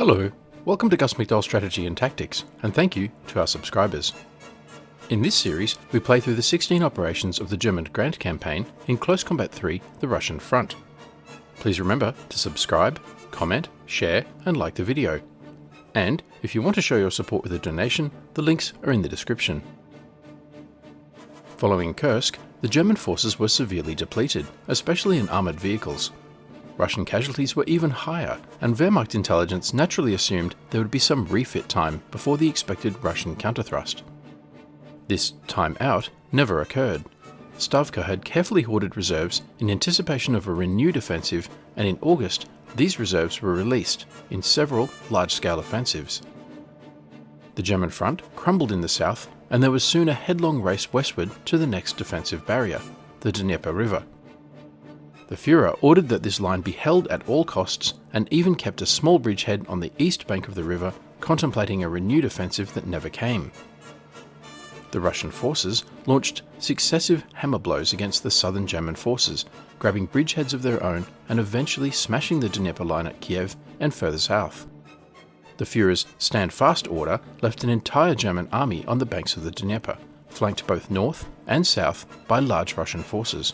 Hello, welcome to gusmcdoll Strategy and Tactics, and thank you to our subscribers. In this series, we play through the 16 operations of the German Grant campaign in Close Combat 3, the Russian Front. Please remember to subscribe, comment, share, and like the video. And if you want to show your support with a donation, the links are in the description. Following Kursk, the German forces were severely depleted, especially in armoured vehicles. Russian casualties were even higher, and Wehrmacht intelligence naturally assumed there would be some refit time before the expected Russian counterthrust. This time out never occurred. Stavka had carefully hoarded reserves in anticipation of a renewed offensive, and in August these reserves were released in several large-scale offensives. The German front crumbled in the south, and there was soon a headlong race westward to the next defensive barrier, the Dnieper River. The Führer ordered that this line be held at all costs, and even kept a small bridgehead on the east bank of the river, contemplating a renewed offensive that never came. The Russian forces launched successive hammer blows against the southern German forces, grabbing bridgeheads of their own and eventually smashing the Dnieper line at Kiev and further south. The Führer's stand fast order left an entire German army on the banks of the Dnieper, flanked both north and south by large Russian forces.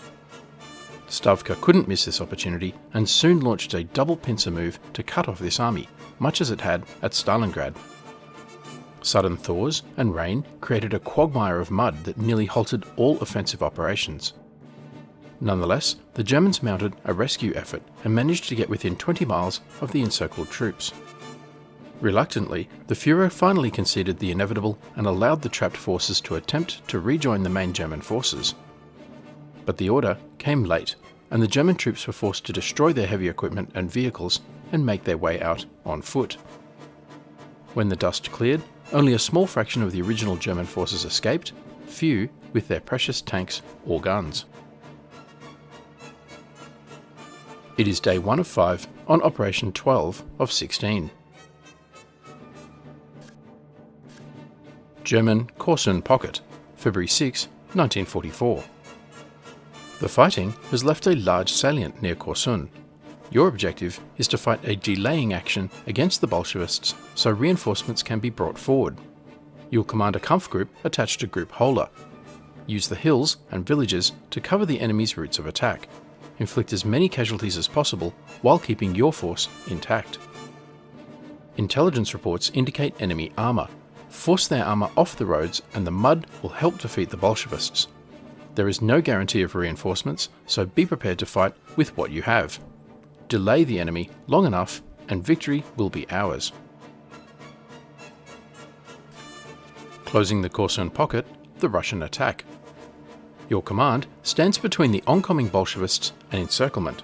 Stavka couldn't miss this opportunity and soon launched a double pincer move to cut off this army, much as it had at Stalingrad. Sudden thaws and rain created a quagmire of mud that nearly halted all offensive operations. Nonetheless, the Germans mounted a rescue effort and managed to get within 20 miles of the encircled troops. Reluctantly, the Führer finally conceded the inevitable and allowed the trapped forces to attempt to rejoin the main German forces. But the order came late, and the German troops were forced to destroy their heavy equipment and vehicles and make their way out on foot. When the dust cleared, only a small fraction of the original German forces escaped, few with their precious tanks or guns. It is day 1 of 5 on Operation 12 of 16. German Korsun Pocket, February 6, 1944. The fighting has left a large salient near Korsun. Your objective is to fight a delaying action against the Bolshevists so reinforcements can be brought forward. You'll command a Kampfgruppe attached to Group Hola. Use the hills and villages to cover the enemy's routes of attack. Inflict as many casualties as possible while keeping your force intact. Intelligence reports indicate enemy armour. Force their armour off the roads and the mud will help defeat the Bolshevists. There is no guarantee of reinforcements, so be prepared to fight with what you have. Delay the enemy long enough and victory will be ours. Closing the Korsun pocket, the Russian attack. Your command stands between the oncoming Bolshevists and encirclement,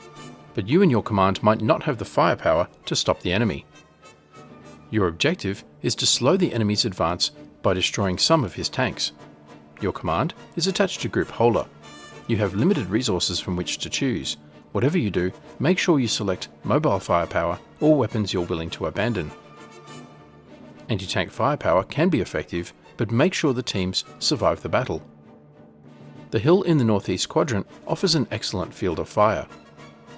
but you and your command might not have the firepower to stop the enemy. Your objective is to slow the enemy's advance by destroying some of his tanks. Your command is attached to Group Hola. You have limited resources from which to choose. Whatever you do, make sure you select mobile firepower or weapons you're willing to abandon. Anti-tank firepower can be effective, but make sure the teams survive the battle. The hill in the northeast quadrant offers an excellent field of fire.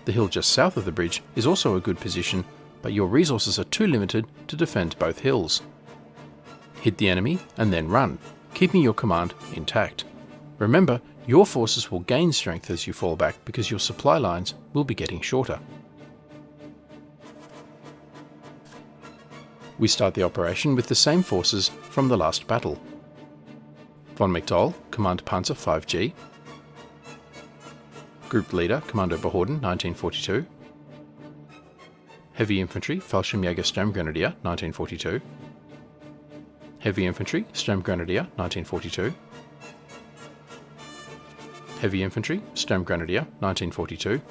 The hill just south of the bridge is also a good position, but your resources are too limited to defend both hills. Hit the enemy and then run, keeping your command intact. Remember, your forces will gain strength as you fall back because your supply lines will be getting shorter. We start the operation with the same forces from the last battle. Von McDowell, Command Panzer 5G. Group Leader, Commando Behorden, 1942. Heavy Infantry, Fallschirmjäger Sturmgrenadier, 1942. Heavy Infantry, Sturmgrenadier, 1942. Heavy Infantry, Sturmgrenadier, 1942.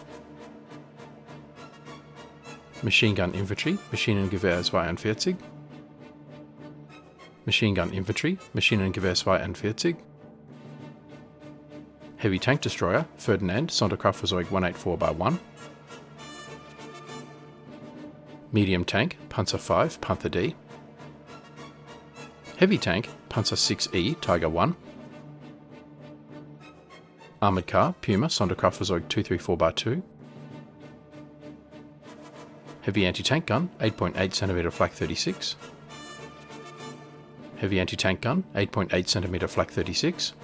Machine Gun Infantry, Maschinengewehr 42. Machine Gun Infantry, Maschinengewehr 42. Heavy Tank Destroyer, Ferdinand, Sonderkraftfahrzeug 184x1. Medium Tank, Panzer 5, Panther D. Heavy Tank, Panzer 6E, Tiger 1. Armoured Car, Puma, Sonderkraftfahrzeug 234x2. Heavy anti-tank gun, 8.8cm flak 36. Heavy anti-tank gun, 8.8cm flak 36.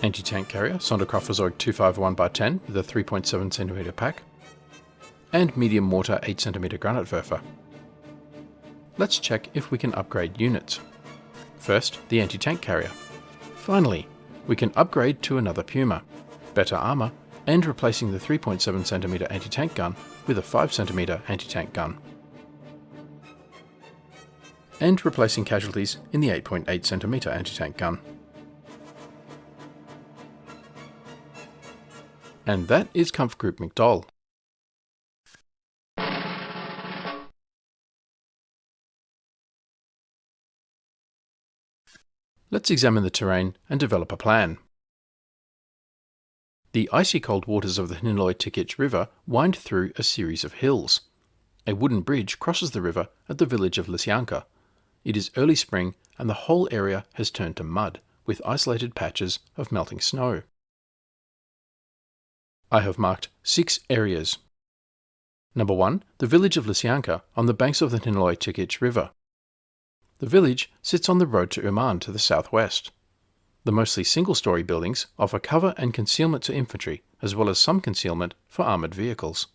Anti-tank carrier, Sonderkraftwerk 251x10 with a 3.7cm pack. And medium mortar 8cm Granatwerfer. Let's check if we can upgrade units. First, the anti-tank carrier. Finally, we can upgrade to another Puma, better armour, and replacing the 3.7cm anti-tank gun with a 5cm anti-tank gun. And replacing casualties in the 8.8cm anti-tank gun. And that is Kampfgruppe McDowell. Let's examine the terrain and develop a plan. The icy cold waters of the Gniloy Tikich River wind through a series of hills. A wooden bridge crosses the river at the village of Lisyanka. It is early spring and the whole area has turned to mud, with isolated patches of melting snow. I have marked 6 areas. Number 1, the village of Lisyanka on the banks of the Gniloy Tikich River. The village sits on the road to Uman to the southwest. The mostly single-story buildings offer cover and concealment to infantry, as well as some concealment for armoured vehicles.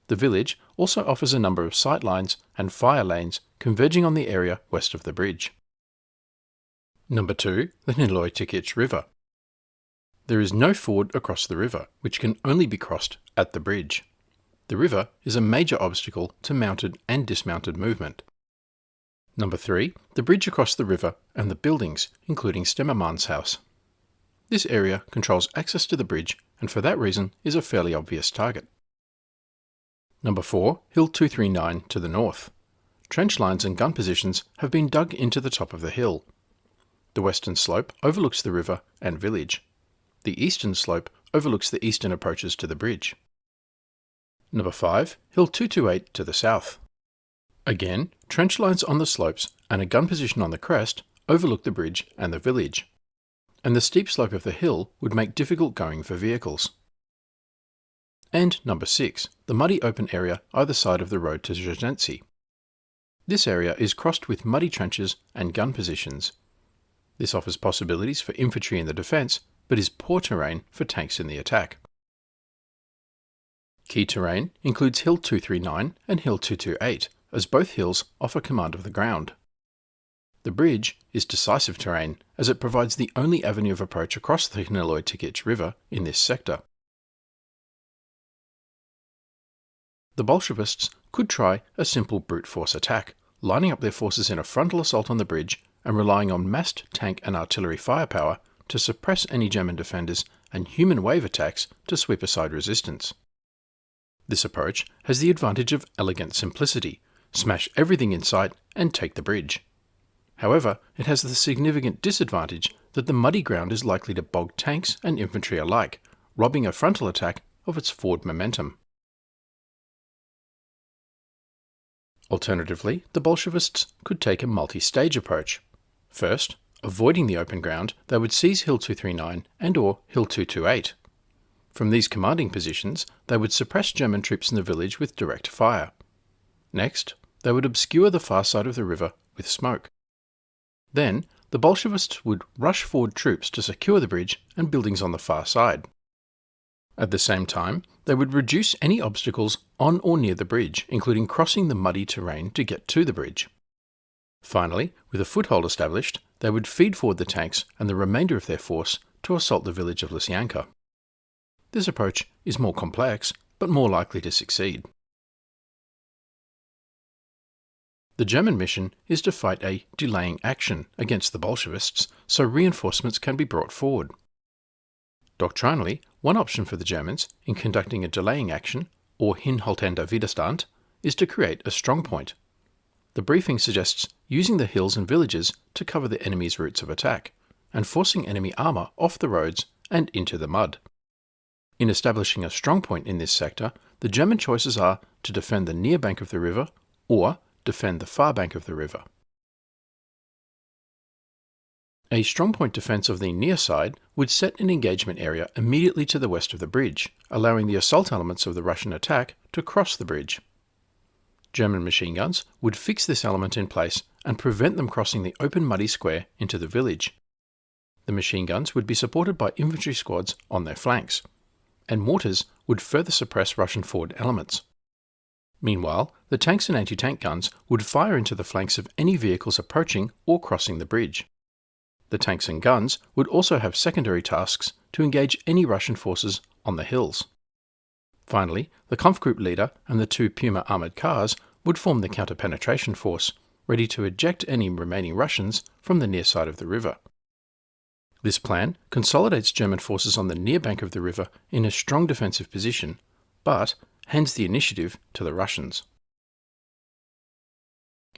The village also offers a number of sight lines and fire lanes converging on the area west of the bridge. Number 2, the Gniloy Tikich River. There is no ford across the river, which can only be crossed at the bridge. The river is a major obstacle to mounted and dismounted movement. Number 3, the bridge across the river and the buildings, including Stemmermann's house. This area controls access to the bridge and for that reason is a fairly obvious target. Number 4, Hill 239 to the north. Trench lines and gun positions have been dug into the top of the hill. The western slope overlooks the river and village. The eastern slope overlooks the eastern approaches to the bridge. Number 5, Hill 228 to the south. Again, trench lines on the slopes and a gun position on the crest overlook the bridge and the village, and the steep slope of the hill would make difficult going for vehicles. And number 6, the muddy open area either side of the road to Zhezhentsy. This area is crossed with muddy trenches and gun positions. This offers possibilities for infantry in the defence, but is poor terrain for tanks in the attack. Key terrain includes Hill 239 and Hill 228, as both hills offer command of the ground. The bridge is decisive terrain, as it provides the only avenue of approach across the Gniloy Tikich River in this sector. The Bolshevists could try a simple brute force attack, lining up their forces in a frontal assault on the bridge and relying on massed tank and artillery firepower to suppress any German defenders and human wave attacks to sweep aside resistance. This approach has the advantage of elegant simplicity: smash everything in sight and take the bridge. However, it has the significant disadvantage that the muddy ground is likely to bog tanks and infantry alike, robbing a frontal attack of its forward momentum. Alternatively, the Bolshevists could take a multi-stage approach. First, avoiding the open ground, they would seize Hill 239 and/or Hill 228. From these commanding positions, they would suppress German troops in the village with direct fire. Next, they would obscure the far side of the river with smoke. Then, the Bolshevists would rush forward troops to secure the bridge and buildings on the far side. At the same time, they would reduce any obstacles on or near the bridge, including crossing the muddy terrain to get to the bridge. Finally, with a foothold established, they would feed forward the tanks and the remainder of their force to assault the village of Lisyanka. This approach is more complex, but more likely to succeed. The German mission is to fight a delaying action against the Bolshevists so reinforcements can be brought forward. Doctrinally, one option for the Germans in conducting a delaying action, or hinhaltender Widerstand, is to create a strong point. The briefing suggests using the hills and villages to cover the enemy's routes of attack, and forcing enemy armour off the roads and into the mud. In establishing a strong point in this sector, the German choices are to defend the near bank of the river or defend the far bank of the river. A strongpoint defence of the near side would set an engagement area immediately to the west of the bridge, allowing the assault elements of the Russian attack to cross the bridge. German machine guns would fix this element in place and prevent them crossing the open muddy square into the village. The machine guns would be supported by infantry squads on their flanks, and mortars would further suppress Russian forward elements. Meanwhile, the tanks and anti-tank guns would fire into the flanks of any vehicles approaching or crossing the bridge. The tanks and guns would also have secondary tasks to engage any Russian forces on the hills. Finally, the Kampfgruppe leader and the 2 Puma armoured cars would form the counter-penetration force, ready to eject any remaining Russians from the near side of the river. This plan consolidates German forces on the near bank of the river in a strong defensive position, but hands the initiative to the Russians.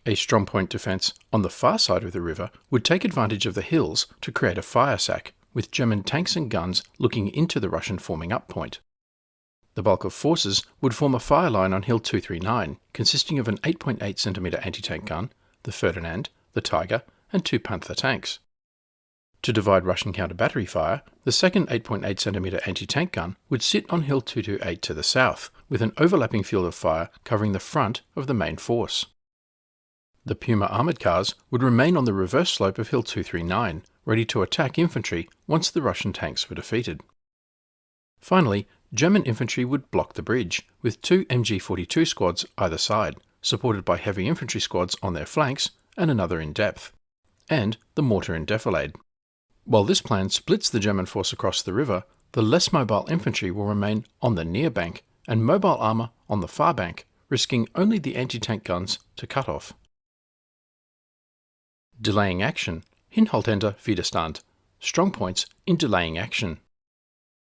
A strongpoint defence on the far side of the river would take advantage of the hills to create a fire sack, with German tanks and guns looking into the Russian forming up point. The bulk of forces would form a fire line on Hill 239, consisting of an 8.8 cm anti-tank gun, the Ferdinand, the Tiger, and 2 Panther tanks. To divide Russian counter-battery fire, the second 8.8 cm anti-tank gun would sit on Hill 228 to the south, with an overlapping field of fire covering the front of the main force. The Puma armoured cars would remain on the reverse slope of Hill 239, ready to attack infantry once the Russian tanks were defeated. Finally, German infantry would block the bridge, with 2 MG42 squads either side, supported by heavy infantry squads on their flanks and another in depth, and the mortar in defilade. While this plan splits the German force across the river, the less mobile infantry will remain on the near bank and mobile armour on the far bank, risking only the anti-tank guns to cut off. Delaying action, Hinhaltender Widerstand, strongpoints in delaying action.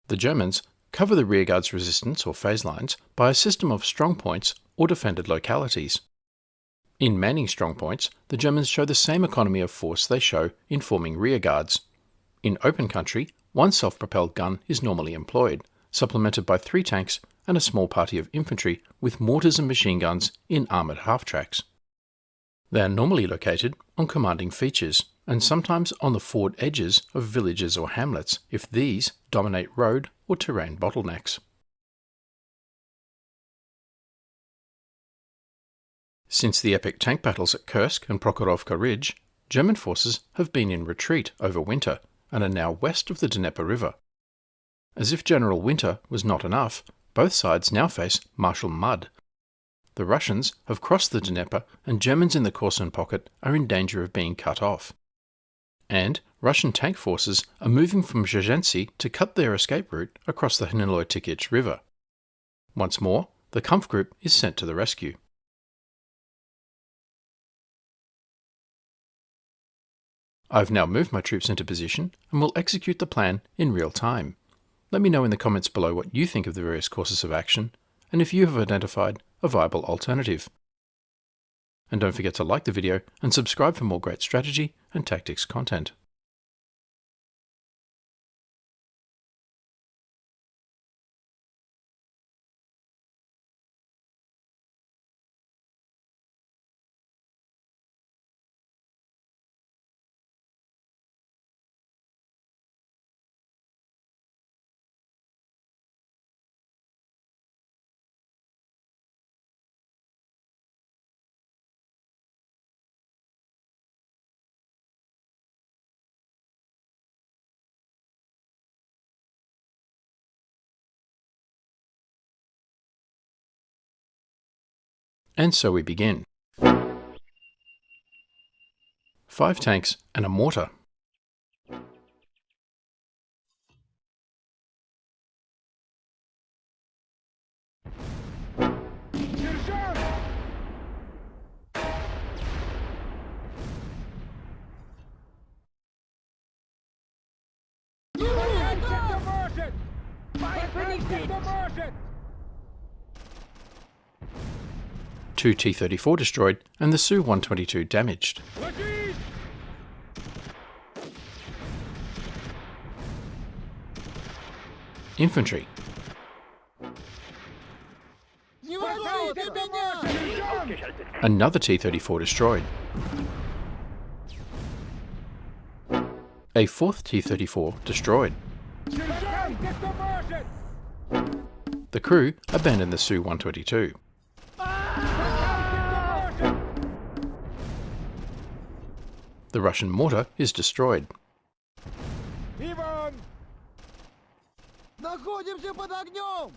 The Germans cover the rearguard's resistance or phase lines by a system of strongpoints or defended localities. In manning strongpoints, the Germans show the same economy of force they show in forming rearguards. In open country, 1 self-propelled gun is normally employed, supplemented by 3 tanks and a small party of infantry with mortars and machine guns in armoured half-tracks. They are normally located on commanding features, and sometimes on the forward edges of villages or hamlets if these dominate road or terrain bottlenecks. Since the epic tank battles at Kursk and Prokhorovka Ridge, German forces have been in retreat over winter and are now west of the Dnieper River. As if general winter was not enough, both sides now face martial mud. The Russians have crossed the Dnieper, and Germans in the Korsun pocket are in danger of being cut off. And Russian tank forces are moving from Zhezhensi to cut their escape route across the Gniloy Tikich River. Once more, the Kampfgruppe is sent to the rescue. I've now moved my troops into position and will execute the plan in real time. Let me know in the comments below what you think of the various courses of action, and if you have identified a viable alternative. And don't forget to like the video and subscribe for more great strategy and tactics content. And so we begin. 5 tanks and a mortar. Two T-34 destroyed and the Su-122 damaged. Infantry. Another T-34 destroyed. A fourth T-34 destroyed. The crew abandoned the Su-122. The Russian mortar is destroyed. Находимся под огнем!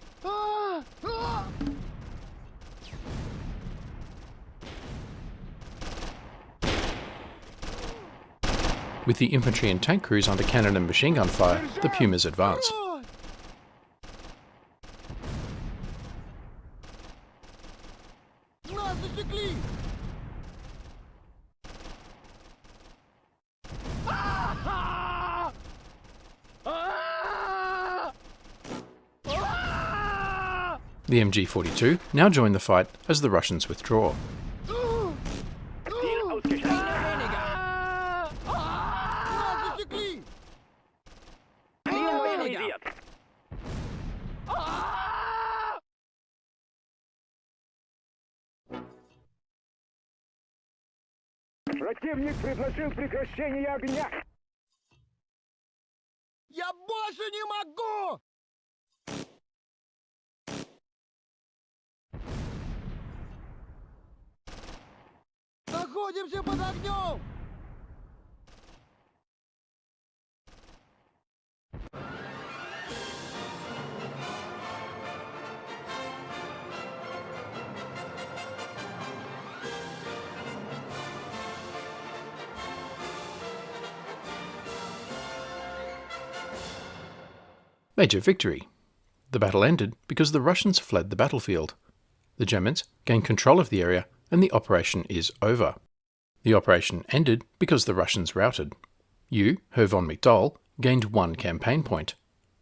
With the infantry and tank crews under cannon and machine gun fire, the Pumas advance. Нас засекли! The MG-42 now join the fight as the Russians withdraw. Нас засекли! Противник предложил прекращение огня. Я больше не могу! Находимся под огнем! Major victory. The battle ended because the Russians fled the battlefield. The Germans gained control of the area and the operation is over. The operation ended because the Russians routed. You, Herr von McDowell, gained 1 campaign point.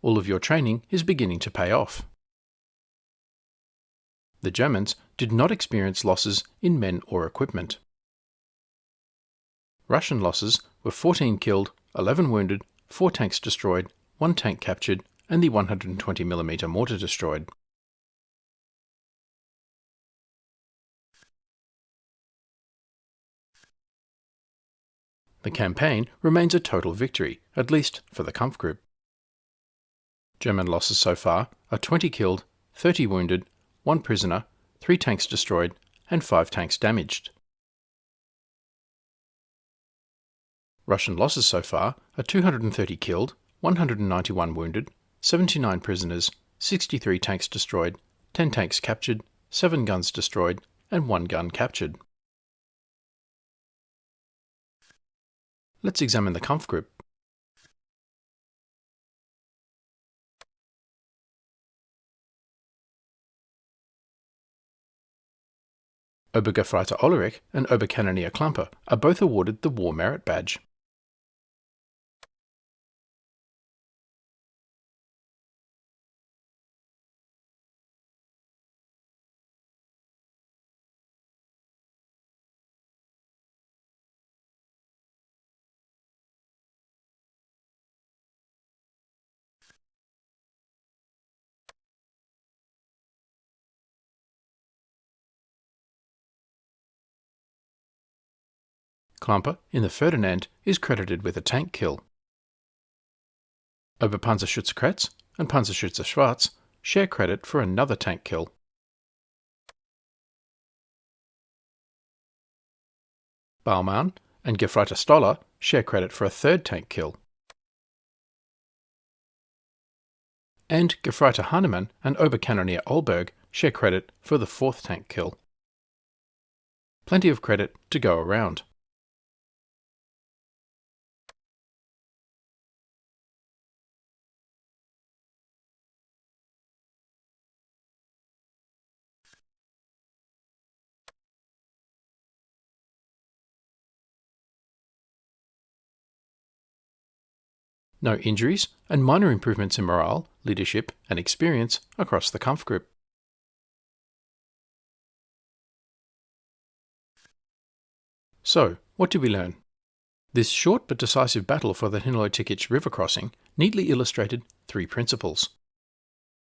All of your training is beginning to pay off. The Germans did not experience losses in men or equipment. Russian losses were 14 killed, 11 wounded, 4 tanks destroyed, 1 tank captured, and the 120mm mortar destroyed. The campaign remains a total victory, at least for the Kampfgruppe. German losses so far are 20 killed, 30 wounded, 1 prisoner, 3 tanks destroyed, and 5 tanks damaged. Russian losses so far are 230 killed, 191 wounded, 79 prisoners, 63 tanks destroyed, 10 tanks captured, 7 guns destroyed, and 1 gun captured. Let's examine the Kampfgruppe. Obergefreiter Ollerich and Oberkanonier Klamper are both awarded the War Merit Badge. Klamper in the Ferdinand is credited with a tank kill. Oberpanzerschütze Kretz and Panzerschütze Schwarz share credit for another tank kill. Baumann and Gefreiter Stoller share credit for a 3rd tank kill. And Gefreiter Hahnemann and Oberkanonier Olberg share credit for the 4th tank kill. Plenty of credit to go around. No injuries and minor improvements in morale, leadership and experience across the Kampfgruppe. So, what did we learn? This short but decisive battle for the Gniloy Tikich River crossing neatly illustrated 3 principles.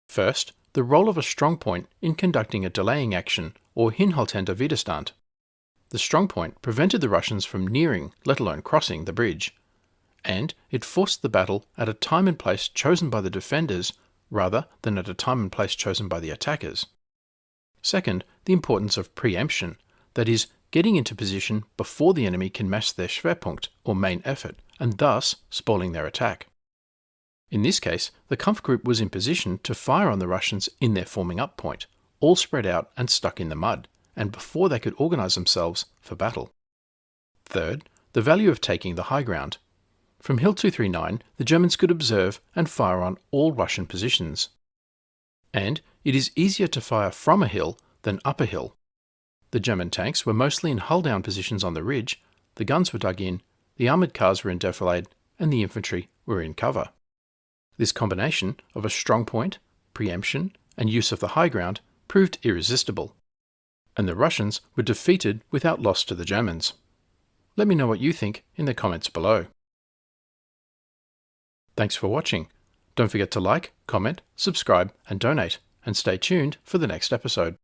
First, the role of a strong point in conducting a delaying action or hinhaltender Widerstand. The strong point prevented the Russians from nearing, let alone crossing, the bridge, and it forced the battle at a time and place chosen by the defenders rather than at a time and place chosen by the attackers. Second, the importance of preemption, that is, getting into position before the enemy can mass their Schwerpunkt or main effort, and thus spoiling their attack. In this case, the Kampfgruppe was in position to fire on the Russians in their forming up point, all spread out and stuck in the mud, and before they could organise themselves for battle. Third, the value of taking the high ground. From Hill 239, the Germans could observe and fire on all Russian positions. And it is easier to fire from a hill than up a hill. The German tanks were mostly in hull-down positions on the ridge, the guns were dug in, the armoured cars were in defilade, and the infantry were in cover. This combination of a strong point, preemption, and use of the high ground proved irresistible, and the Russians were defeated without loss to the Germans. Let me know what you think in the comments below. Thanks for watching. Don't forget to like, comment, subscribe, and donate, and stay tuned for the next episode.